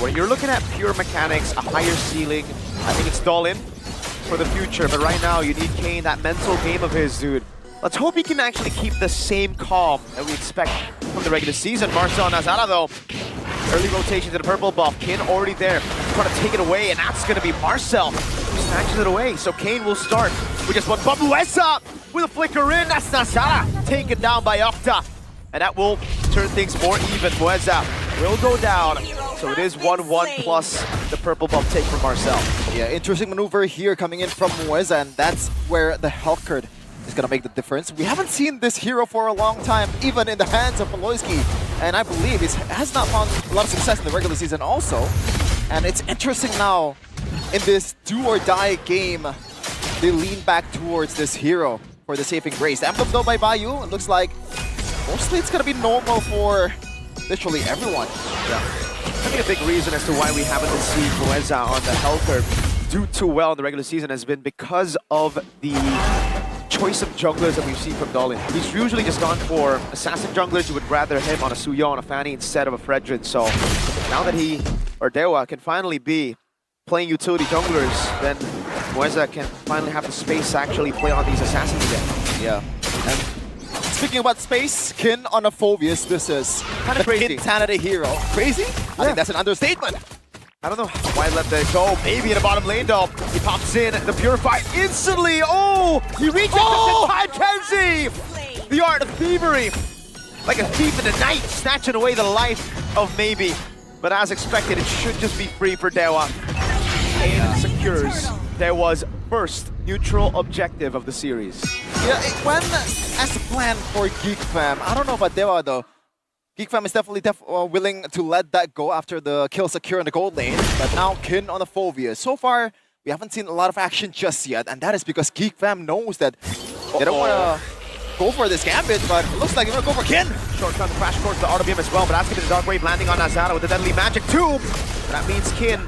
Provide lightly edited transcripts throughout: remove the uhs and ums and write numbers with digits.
When you're looking at pure mechanics, a higher ceiling, I think it's all in for the future. But right now, you need Kane, that mental game of his, dude. Let's hope he can actually keep the same calm that we expect from the regular season. Marcel Nazara, though, early rotation to the purple buff. Kane already there, trying to take it away, and that's going to be Marcel who snatches it away. So Kane will start with just one. Babuesa with a flicker in. That's Nazara taken down by Octa. And that will turn things more even. Mueza will go down. So it is 1-1 plus the purple buff take from Marcel. Yeah, interesting maneuver here coming in from Mueza, and that's where the health card is going to make the difference. We haven't seen this hero for a long time, even in the hands of Poloyski. And I believe he has not found a lot of success in the regular season also. And it's interesting now, in this do-or-die game, they lean back towards this hero for the saving grace. Emblem though by Bayu, it looks like mostly it's going to be normal for literally everyone. Yeah. I think a big reason as to why we haven't seen Mueza on the health curve do too well in the regular season has been because of the choice of junglers that we've seen from Dolin. He's usually just gone for assassin junglers. You would rather him on a Suyo, on a Fanny instead of a Fredrin. So now that he, or Dewa, can finally be playing utility junglers, then Mueza can finally have the space to actually play on these assassins again. Yeah. And speaking about space, Kin on a Phobius, this is kind of crazy. Insanity hero. Crazy? Yeah. I think that's an understatement. I don't know why I let that go. Maybe in the bottom lane though. He pops in, the Purify instantly. Oh! He reaches just in time, Kenzie! The art of thievery. Like a thief in the night, snatching away the life of Maybe. But as expected, it should just be free for Dewa. And secures Dewa's first neutral objective of the series. Yeah, it went as a plan for Geek Fam. I don't know about Dewa though. Geek Fam is definitely willing to let that go after the kill secure in the gold lane. But now Kin on the Phobia. So far, we haven't seen a lot of action just yet. And that is because Geek Fam knows that they don't want to go for this gambit, but it looks like they're going to go for Kin. Shortcut crash course to RWM as well, but that's going to be the Dark Wave landing on Nazara with the Deadly Magic Tomb. That means Kin.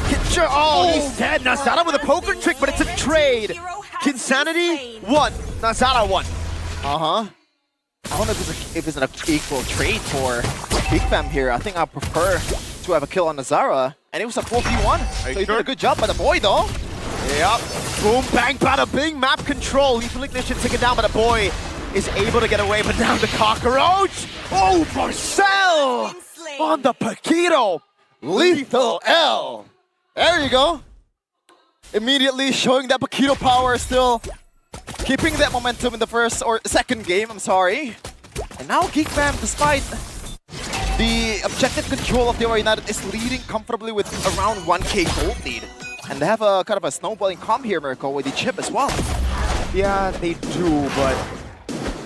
He's dead. Nazara with a poker trick, but it's a trade. Kinsanity 1, Nazara 1. Uh-huh. I don't know if it's an equal trade for Geek Fam here. I think I prefer to have a kill on Nazara. And it was a 4v1. So he did a good job by the boy though. Yep. Boom, bang, bada, bing. Map control. Lethal Ignition taken down by the boy. Is able to get away, but now the Cockroach. Oh, Marcel! On the Paquito. Lethal L. There you go. Immediately showing that Paquito power still. Keeping that momentum in the first or second game, I'm sorry. And now Geek Fam, despite the objective control of Dewa United, is leading comfortably with around 1k gold lead. And they have a kind of a snowballing comp here, Mirko, with the chip as well. Yeah, they do, but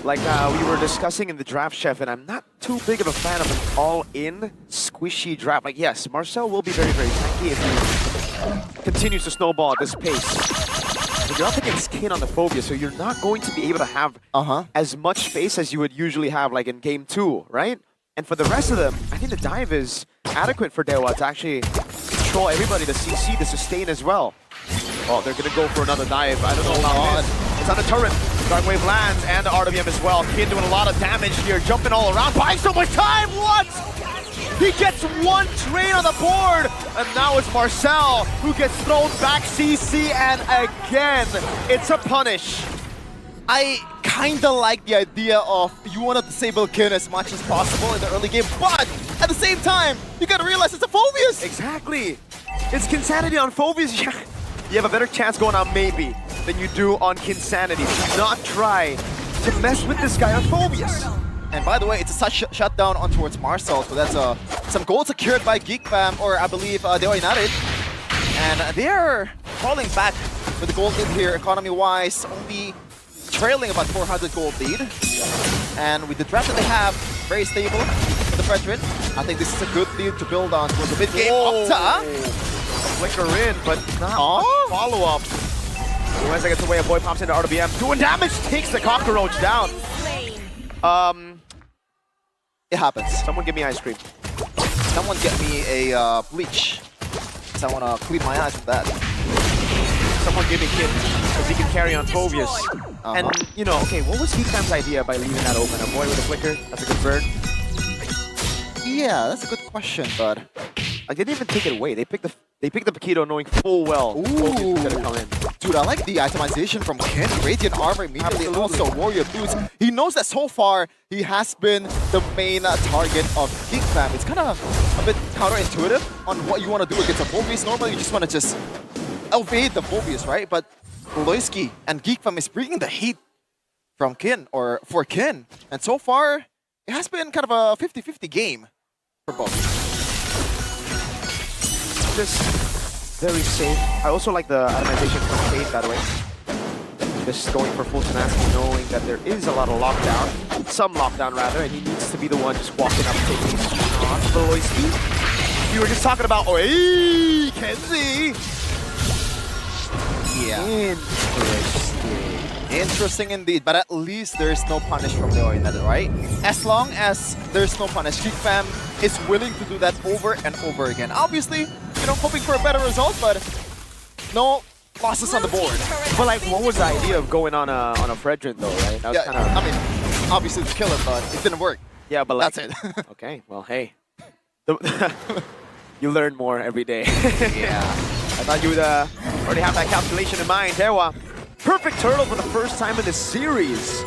like we were discussing in the draft, Chef, and I'm not too big of a fan of an all-in squishy draft. Like, yes, Marcel will be very, very tanky if he continues to snowball at this pace. But you're up against Kin on the Phobia, so you're not going to be able to have as much space as you would usually have like in game 2, right? And for the rest of them, I think the dive is adequate for Dewa to actually control everybody, the CC, the sustain as well. Oh, they're going to go for another dive. I don't know about this. It's on the turret. Dark Wave lands and the RWM as well. Kin doing a lot of damage here, jumping all around, buying so much time. What? He gets one trade on the board, and now it's Marcel who gets thrown back CC, and again, it's a punish. I kinda like the idea of you want to disable Kin as much as possible in the early game, but at the same time, you gotta realize it's a Phobius! Exactly. It's Kinsanity on Phobius. You have a better chance going on Maybe than you do on Kinsanity. Do not try to mess with this guy on Phobius. And by the way, it's a such shutdown on towards Marcel, so that's some gold secured by Geek Fam, or I believe Dewa United. And they're falling back with the gold lead here, economy-wise, only trailing about 400 gold lead. And with the draft that they have, very stable for the Fredrin. I think this is a good lead to build on towards the mid-game. Octa! Flicker in, but not much follow-up. As I get away, a boy pops into RWM, doing damage, takes the Cockroach down. It happens. Someone give me ice cream. Someone get me a bleach. Because I want to clean my eyes with that. Someone give me Kid, because he can carry on Phobius. And, you know, okay, what was Geek Fam's idea by leaving that open? A boy with a flicker? That's a good bird. Yeah, that's a good question, but Like, they didn't even take it away. They picked the Paquito knowing full well Focus was gonna come in. Dude, I like the itemization from Ken. Radiant armor immediately, Absolutely. also warrior boots. He knows that so far he has been the main target of Geek Fam. It's kind of a bit counterintuitive on what you want to do against a Phobius. Normally, you just want to just evade the Phobius, right? But Loisky and Geek Fam is bringing the heat from Kin, or for Kin. And so far, it has been kind of a 50-50 game for both. Just very safe. I also like the itemization from Kate, by the way. Just going for full tenacity, knowing that there is a lot of lockdown. Some lockdown, rather, and he needs to be the one just walking up, taking on Beloisky. We were just talking about, oh, hey, Kenzie! Yeah. Interesting indeed, but at least there's no punish from the United, right? As long as there's no punish, Geek Fam is willing to do that over and over again. Obviously, you know, hoping for a better result, but no losses on the board. But like, what was the idea of going on a Fredrin though, right? That was Yeah, I mean, obviously to kill it, but it didn't work. yeah, but like, That's it. okay, well, hey, you learn more every day. Yeah. I thought you would already have that calculation in mind. Dewa, perfect turtle for the first time in this series.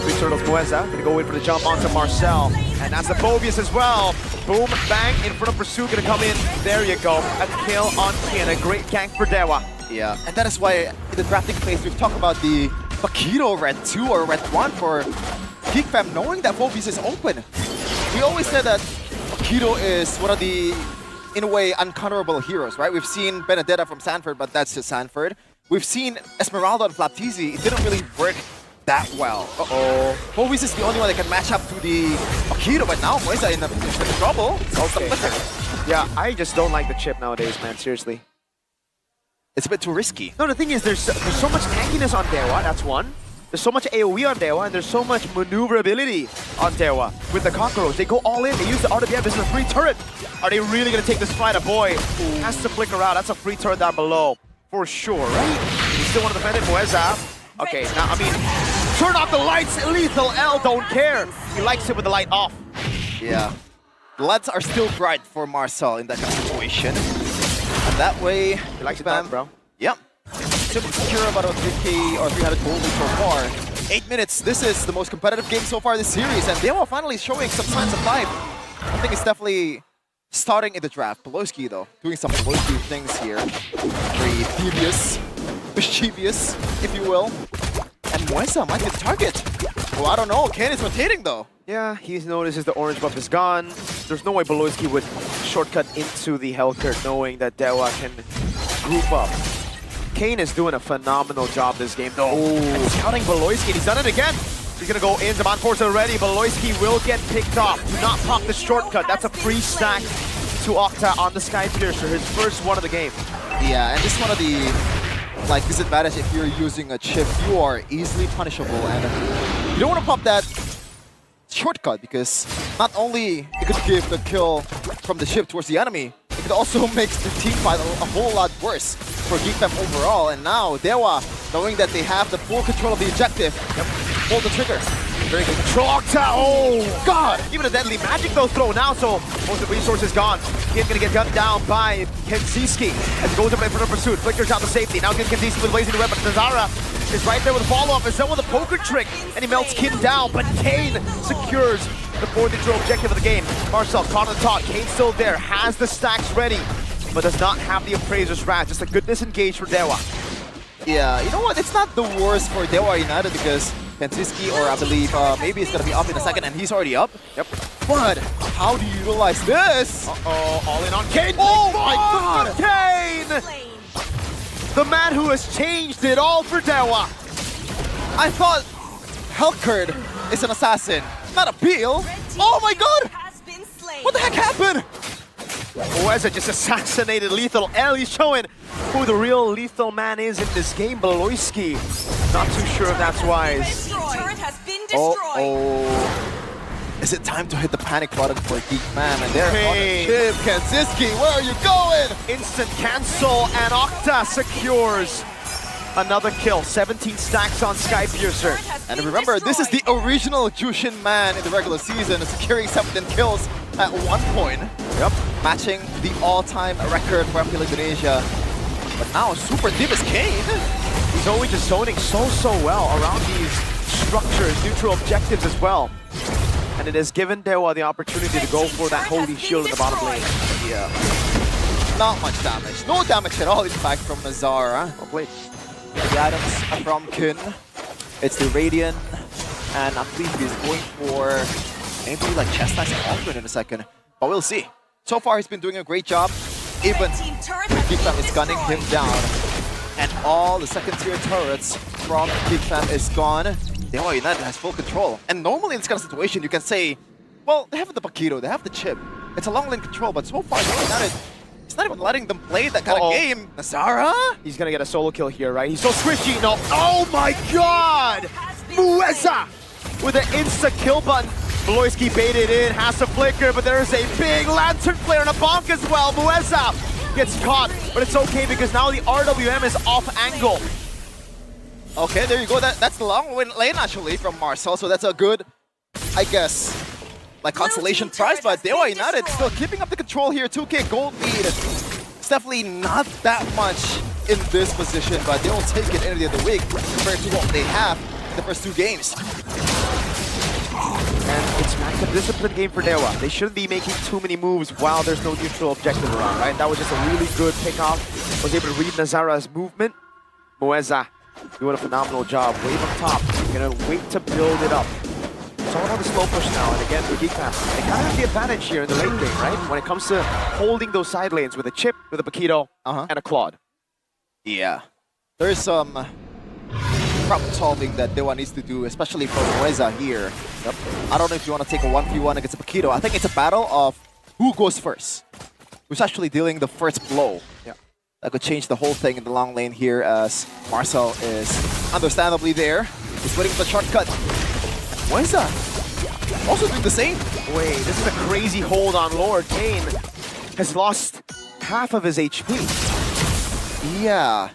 Three turtles, Moeza, gonna go in for the jump onto Marcel. And that's the Phobius as well. Boom, bang, in front of Pursuit, gonna come in. There you go, a kill on Kin, a great gank for Dewa. Yeah, and that is why in the drafting phase we've talked about the Paquito Red 2 or Red 1 for Geek Fam, knowing that Phobius is open. We always said that Paquito is one of the, in a way, uncounterable heroes, right? We've seen Benedetta from Sanford, but that's just Sanford. We've seen Esmeralda and Flaptizi. It didn't really work that well. Uh-oh. Phobius is the only one that can match up to the Paquito, but now Moisa in trouble. Okay. Yeah, I just don't like the chip nowadays, man, seriously. It's a bit too risky. No, the thing is, there's so much tankiness on Dewa, that's one. There's so much AoE on Dewa, and there's so much maneuverability on Dewa. With the Cockroach, they go all in, they use the RWF, this is a free turret. Are they really gonna take this fight? A boy has to flicker out, that's a free turret down below. For sure, right? You still want to defend it, Moeza. Okay, now, I mean, turn off the lights, Lethal L don't care. He likes it with the light off. Yeah. The lights are still bright for Marcel in that kind of situation. And that way, He likes it dark, bro. Yep. Should secure about a 50 or 300 gold so far. 8 minutes. This is the most competitive game so far this series, and Dewa finally showing some signs of life. I think it's definitely starting in the draft. Beloisky, though, doing some Beloisky things here. Very devious, mischievous, if you will. And Moisa might be the target. Well, I don't know. Ken is rotating, though. Yeah, he notices the orange buff is gone. There's no way Beloisky would shortcut into the Hellcurt knowing that Dewa can group up. Kane is doing a phenomenal job this game though. And he's counting Beloisky, and he's done it again. He's gonna go in, Demand Force already. Beloisky will get picked off. Do not pop the shortcut. That's a free stack to Octa on the Sky Piercer, his first one of the game. Yeah, and this is one of the disadvantage if you're using a chip. You are easily punishable, and you don't want to pop that shortcut because not only it could give the kill from the ship towards the enemy, it could also make the team fight a whole lot worse for Geek Fam overall. And now Dewa, knowing that they have the full control of the objective, pull the trigger. Very good control, Octa. Oh god! Even a deadly magic though throw now, so most of the resources gone. Kid gonna get gunned down by Kenziski as he goes up in front of Pursuit. Flickers out the safety. Now gets Kenziski with blazing red, but Nazara is right there with a follow-up. Is done with a poker trick, and he melts Kid down, but Kane secures the 4-0 objective of the game. Marcel caught on the top. Kane's still there, has the stacks ready, but does not have the Appraiser's Wrath. Just a good disengage for Dewa. Yeah, you know what? It's not the worst for Dewa United because Kenziski, or I believe maybe it's gonna be up in a second, and he's already up. Yep. But how do you utilize this? Uh-oh, all in on Kane. Oh my god! Kane! The man who has changed it all for Dewa. I thought Hellcurt is an assassin, not a Peel. Oh my god! What the heck happened? Moeza just assassinated Lethal L. He's showing who the real Lethal man is in this game, Beloisky. Not too sure if that's wise. Oh. Is it time to hit the panic button for Geek Fam? And they're on the chip. Kenziski, where are you going? Instant cancel, and Octa secures another kill. 17 stacks on Sky Piercer. And remember, this is the original Jushin man in the regular season, securing 17 kills at one point. Yep. Matching the all-time record for MPL Indonesia. But now super deep is Kane. He's always just zoning so well around these structures, neutral objectives as well. And it has given Dewa the opportunity to go for that holy shield in the bottom lane. Yeah. Not much damage. No damage at all, in fact, from Nazara. Well played. The items from Kun. It's the Radiant. And I believe he's going for maybe like Chestnuts and Alfred in a second. But we'll see. So far, he's been doing a great job. Even Geek Fam is gunning him down. And all the second-tier turrets from Geek Fam is gone. Dewa United has full control. And normally in this kind of situation, you can say, well, they have the Paquito, they have the chip. It's a long lane control, but so far, Dewa United, it's not even letting them play that kind of game. Nazara? He's gonna get a solo kill here, right? He's so squishy. No. Oh my god! Mueza with an insta-kill button. Bloisky baited in, has to flicker, but there's a big lantern flare and a bonk as well. Mueza gets caught, but it's okay because now the RWM is off angle. Okay, there you go. That's the long lane actually from Marcel, so that's a good, I guess, like consolation prize. But Dewa United still keeping up the control here. 2K gold lead. It's definitely not that much in this position, but they will take it any day of the week compared to what they have in the first two games. And it's back to disciplined game for Dewa. They shouldn't be making too many moves while there's no neutral objective around, right? That was just a really good pickoff. Was able to read Nazara's movement. Mueza doing a phenomenal job. Wave up top. Gonna wait to build it up. It's all about the slow push now. And again, for Geek Fam, they kind of have the advantage here in the late game, right? When it comes to holding those side lanes with a chip, with a Paquito, and a Claude. Yeah. There's some problem solving that Dewa needs to do, especially for Mueza here. Yep. I don't know if you want to take a 1v1 against a Paquito. I think it's a battle of who goes first. Who's actually dealing the first blow. Yeah. That could change the whole thing in the long lane here as Marcel is understandably there. He's waiting for the shortcut. Mueza also doing the same. Wait, this is a crazy hold on Lord. Kane has lost half of his HP. Yeah.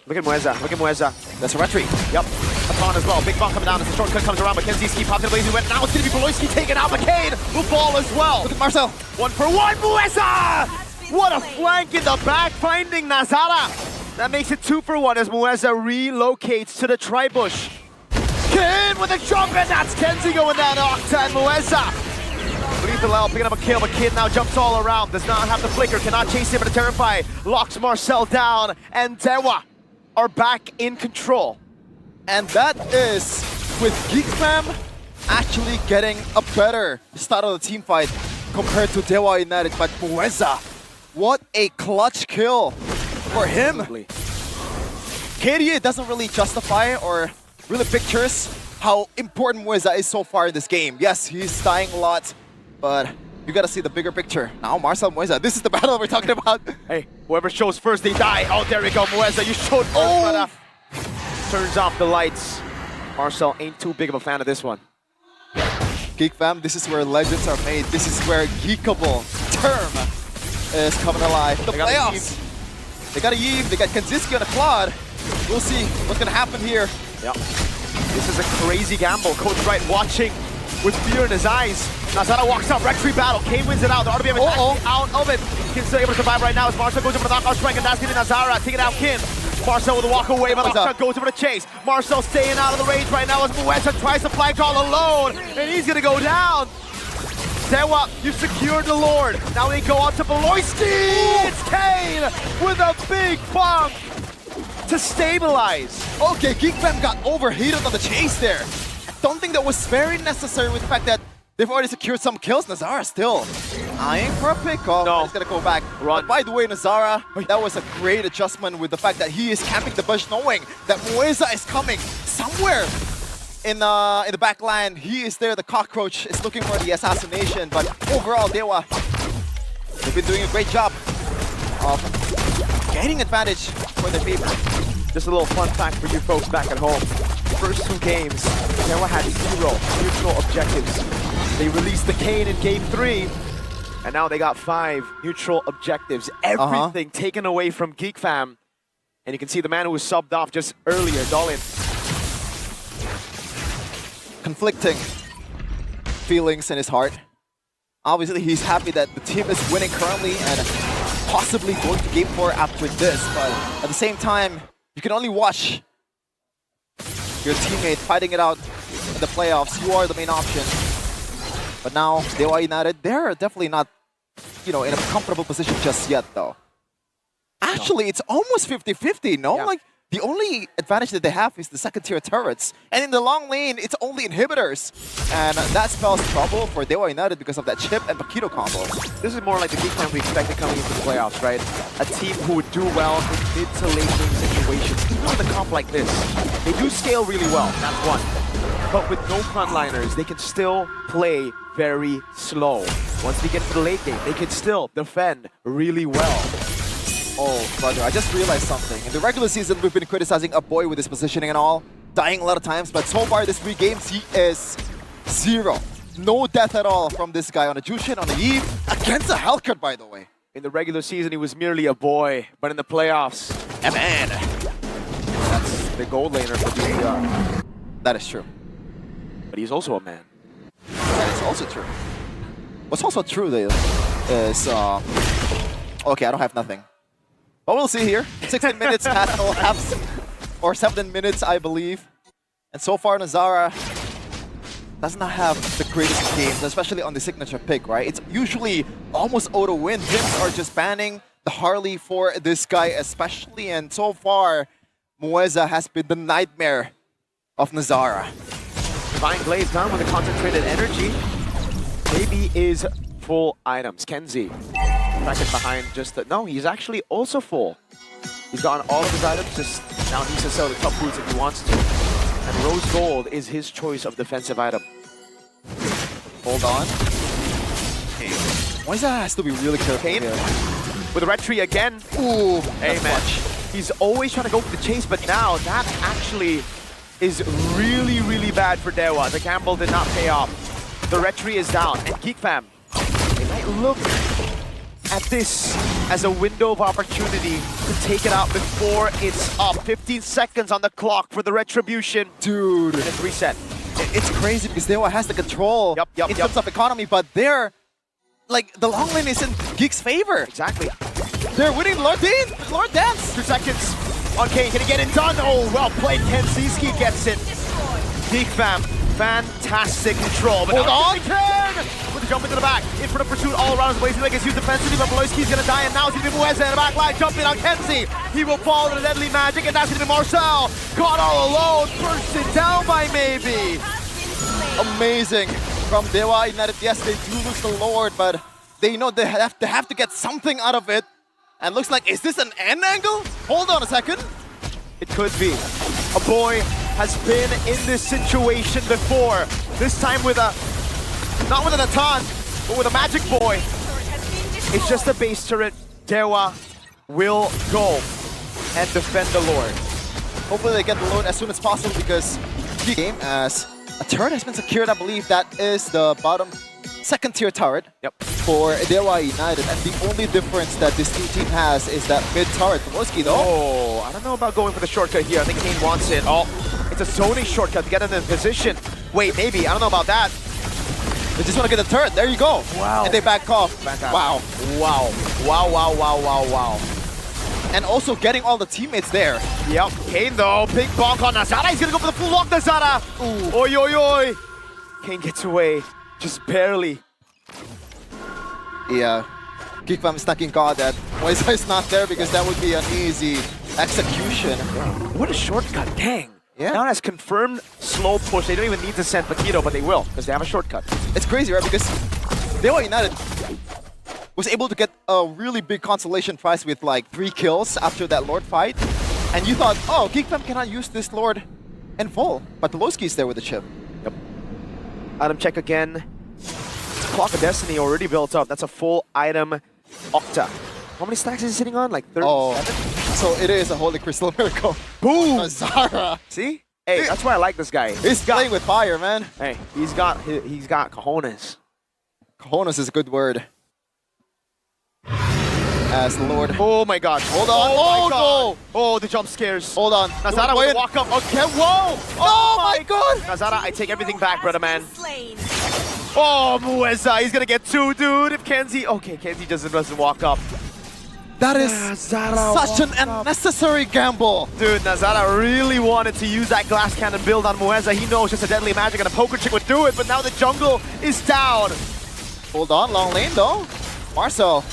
Look at Mueza, look at Mueza. That's a retreat. Yep. Upon as well. Big bomb coming down as the shortcut comes around. Mackenzie's popped in the lazy went. Now it's going to be Bloisky taken out. McCain will fall as well. Look at Marcel. 1 for 1. Mueza! What a flank in the back, finding Nazara. That makes it 2 for 1 as Mueza relocates to the tri-bush. Kane with a jump, and that's Kenzie going down to Octa and Mueza. Lethal L picking up a kill, but Kid now jumps all around. Does not have the flicker, cannot chase him, but a Terrify locks Marcel down, and Dewa are back in control. And that is with Geek Fam actually getting a better start of the team fight compared to Dewa United. But Mueza, what a clutch kill for him. KDA doesn't really justify or really pictures how important Mueza is so far in this game. Yes, he's dying a lot, but you gotta see the bigger picture. Now Marcel Mueza, this is the battle we're talking about. Hey, whoever shows first, they die. Oh, there we go, Mueza, you showed first, but turns off the lights. Marcel ain't too big of a fan of this one. Geek Fam, this is where legends are made. This is where Geekable term is coming alive. The playoffs. They got a Yves, they got Kanziski on a Claude. We'll see what's gonna happen here. Yep. This is a crazy gamble. Coach Wright watching with fear in his eyes. Nazara walks up, retreat battle. Kane wins it out. The RWM is actually out of it. Kin's still able to survive right now as Marcel goes over the knockout strike, and that's gonna be Nazara taking out Kin. Marcel with a walk away, but Octa goes over the chase. Marcel staying out of the range right now as Mueza tries to flank all alone, and he's gonna go down. Dewa, you secured the Lord. Now they go on to Bloisky. It's Kane with a big bump to stabilize. Okay, Geek Fam got overheated on the chase there. I don't think that was very necessary with the fact that they've already secured some kills. Nazara still eyeing for a pick-off. No. He's gonna go back. Run. But by the way, Nazara, that was a great adjustment with the fact that he is camping the bush knowing that Mueza is coming somewhere in the back line. He is there, the cockroach is looking for the assassination, but overall, Dewa, they've been doing a great job of gaining advantage for their favor. Just a little fun fact for you folks back at home. First 2 games, Dewa had 0 neutral objectives. They released the Kane in game 3, and now they got 5 neutral objectives. Everything taken away from Geek Fam. And you can see the man who was subbed off just earlier, Dolin. Conflicting feelings in his heart. Obviously, he's happy that the team is winning currently and possibly going to Game 4 after this. But at the same time, you can only watch your teammate fighting it out in the playoffs. You are the main option. But now, Dewa United, they're definitely not, in a comfortable position just yet, though. Actually, it's almost 50-50, no? Yeah. Like, the only advantage that they have is the second-tier turrets. And in the long lane, it's only inhibitors. And that spells trouble for Dewa United because of that chip and Paquito combo. This is more like the Geek fan we expected coming into the playoffs, right? A team who would do well in mid to late game situations. Even with a comp like this, they do scale really well, that's one. But with no frontliners, they can still play very slow. Once they get to the late game, they can still defend really well. Oh, brother, I just realized something. In the regular season, we've been criticizing a boy with his positioning and all, dying a lot of times, but so far, this 3 games, he is 0. No death at all from this guy on the Jushin, on the Eve, against a Hellcat, by the way. In the regular season, he was merely a boy, but in the playoffs, a man. That's the gold laner for GDR. That is true. But he's also a man. That is also true. What's also true, though, is... okay, I don't have nothing. But we'll see here. 16 minutes past all halves. Or 7 minutes, I believe. And so far, Nazara does not have the greatest games, especially on the signature pick, right? It's usually almost auto win. Teams are just banning the Harley for this guy especially. And so far, Mueza has been the nightmare of Nazara. Divine Glaze down with a concentrated energy. Maybe is full items. Kenzie. Bracket behind just the... No, he's actually also full. He's gotten all of his items, just now needs to sell the top boots if he wants to. And Rose Gold is his choice of defensive item. Hold on. Okay. Moisa has to be really careful Kane here. with a red tree again. Ooh, Hey man, he's always trying to go for the chase, but now that actually is really, really bad for Dewa. The gamble did not pay off. The red tree is down, and Geek fam, they might look at this as a window of opportunity to take it out before it's up. 15 seconds on the clock for the retribution. Dude. And it's reset. It's crazy because Dewa has the control in terms of economy, but they're like the long lane is in Geek's favor. Exactly. They're winning Lord Dance. 2 seconds on Kane. Can he get it done? Oh, well played. Kenziski gets it. Geek fam, fantastic control. But hold on. Turn with the jump into the back. In front of pursuit all around his way. Like it's used defensively, but Beloyski's gonna die. And now it's gonna be Mueza in the back line. Jumping on Kenzie. He will fall to the deadly magic, and that's gonna be Marcel. Caught all alone. First it down by maybe. Amazing from Dewa United. Yes, they do lose the Lord, but they know they have to get something out of it. And looks like, is this an end angle? Hold on a second. It could be. A boy has been in this situation before. This time with a, not with an Atan, but with a magic boy. It's just a base turret. Dewa will go and defend the Lord. Hopefully they get the Lord as soon as possible because the game as a turret has been secured. I believe that is the bottom second tier turret for Dewa United. And the only difference that this new team has is that mid turret. Woski though. Oh, I don't know about going for the shortcut here. I think Kane wants it. Oh, it's a zoning shortcut to get him in position. Wait, maybe. I don't know about that. They just want to get the turret. There you go. Wow. And they back off. Wow. Wow. Wow, wow, wow, wow, wow. And also getting all the teammates there. Yep. Kane though, big bonk on Nazara. He's gonna go for the full lock, Nazara. Ooh. Oi, oi, oi. Kane gets away. Just barely. Yeah. Geek fam is thanking God that Moisa is not there because that would be an easy execution. What a shortcut, dang. Yeah. Now that's confirmed slow push. They don't even need to send Paquito, but they will, because they have a shortcut. It's crazy, right? Because Dewa United was able to get a really big consolation prize with like 3 kills after that Lord fight. And you thought, oh, Geek fam cannot use this Lord in full. But Beloyski is there with the chip. Yep. Item check again. Clock of Destiny already built up. That's a full item Octa. How many stacks is he sitting on? Like 37? Oh, so it is a Holy Crystal Miracle. Boom! Nazara. See? Hey, that's why I like this guy. He's playing with fire, man. Hey, he's got cojones. Cojones is a good word. As the Lord. Oh my god. Hold on. Oh, no. Oh, the jump scares. Hold on. Nazara will walk up. Okay, whoa! Oh my god! Nazara, I take everything back, brother man. Oh, Mueza, he's gonna get 2, dude. If Kenzie, okay, Kenzie doesn't walk up. That is Nazara such an walked up. unnecessary gamble. Dude, Nazara really wanted to use that glass cannon build on Mueza. He knows just a deadly magic and a poker trick would do it, but now the jungle is down. Hold on, long lane though. Marcel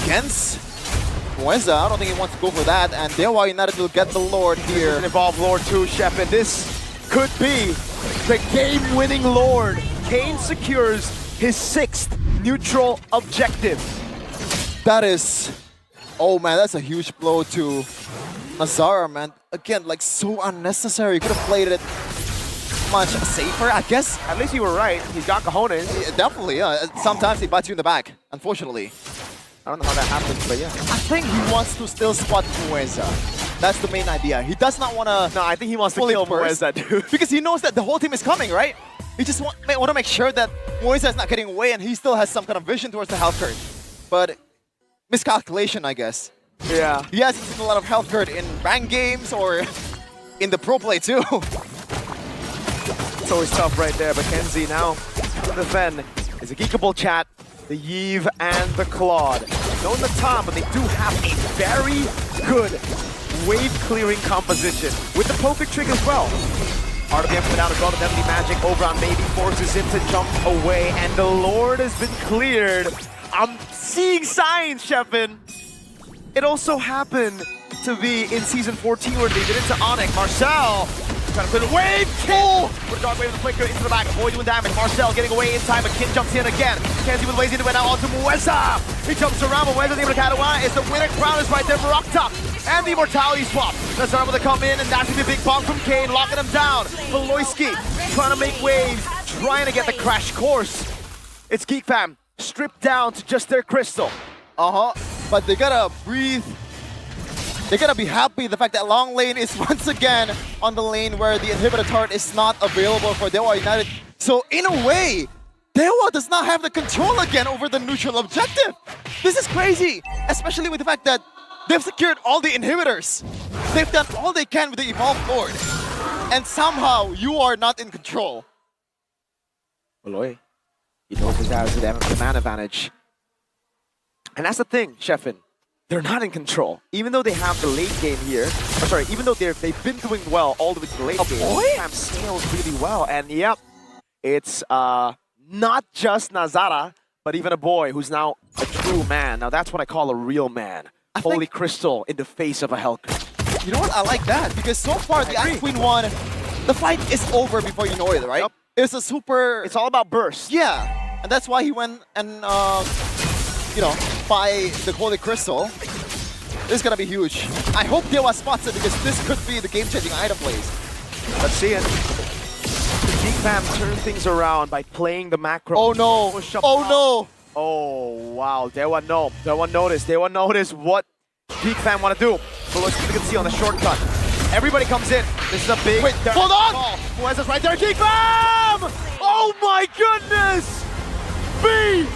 against Mueza. I don't think he wants to go for that. And Dewa United will get the Lord here. An evolved Lord too, Shep, and this could be the game-winning Lord. Kane secures his 6th neutral objective. That is... Oh man, that's a huge blow to Nazara, man. Again, like so unnecessary. You could have played it much safer, I guess. At least you were right. He's got cojones. Yeah, definitely, yeah. Sometimes he bites you in the back, unfortunately. I don't know how that happens, but yeah. I think he wants to still spot Mueza. That's the main idea. He does not want to... No, I think he wants to fully kill burst, Mueza, dude. because he knows that the whole team is coming, right? He just want to make sure that Mueza is not getting away and he still has some kind of vision towards the health curve. But miscalculation, I guess. Yeah. He hasn't seen a lot of health curve in ranked games or in the pro play too. It's always tough right there, but Kenzie now to defend is a geekable chat, the Yves and the Claude. No Natan, but they do have a very good wave-clearing composition with the poker trick as well. RWM coming out as well, the Deadly Magic over on Maybe forces him to jump away, and the Lord has been cleared. I'm seeing signs, Sheffin. It also happened to be in Season 14 where they did it to Onyx. Marcel trying to put a wave kill! With a dark wave of the flicker into the back, Boy doing damage. Marcel getting away in time, but Kin jumps in again. Kenzie with lazy into it now onto Mueza. He jumps around, but Mueza's able to cut away. It's the winner crown is right there for Octop. And the immortality swap. Nazara able to come in, and that's gonna be a big bomb from Kane, locking him down. Valoisky trying to make waves, trying to get the crash course. It's Geek Fam stripped down to just their crystal. But they gotta breathe. They gotta be happy the fact that long lane is once again on the lane where the inhibitor turret is not available for Dewa United. So in a way, Dewa does not have the control again over the neutral objective. This is crazy, especially with the fact that they've secured all the inhibitors. They've done all they can with the Evolved Lord. And somehow you are not in control. Aloy, he knows his guys with the man advantage. And that's the thing, Sheffin. They're not in control. Even though they have the late game here, or sorry, even though they've been doing well all the way to the late game, Cam scales really well. And yep, it's not just Nazara, but even a boy who's now a true man. Now that's what I call a real man. Holy crystal in the face of a Helker. You know what? I like that because so far the Ice Queen won. The fight is over before you know it, right? Yep. It's a super. It's all about burst. Yeah, and that's why he went and you know, buy the Holy Crystal. This is gonna be huge. I hope Dewa spots it because this could be the game-changing item plays. Let's see it. Geek Fam turn things around by playing the macro. Oh no! Oh no! Oh wow! Dewa no. Dewa noticed. Dewa noticed what Geek Fam want to do. But let's keep it see on the shortcut. Everybody comes in. This is a big. Wait, hold on! Mueza's right there. Geek Fam! Oh my goodness! B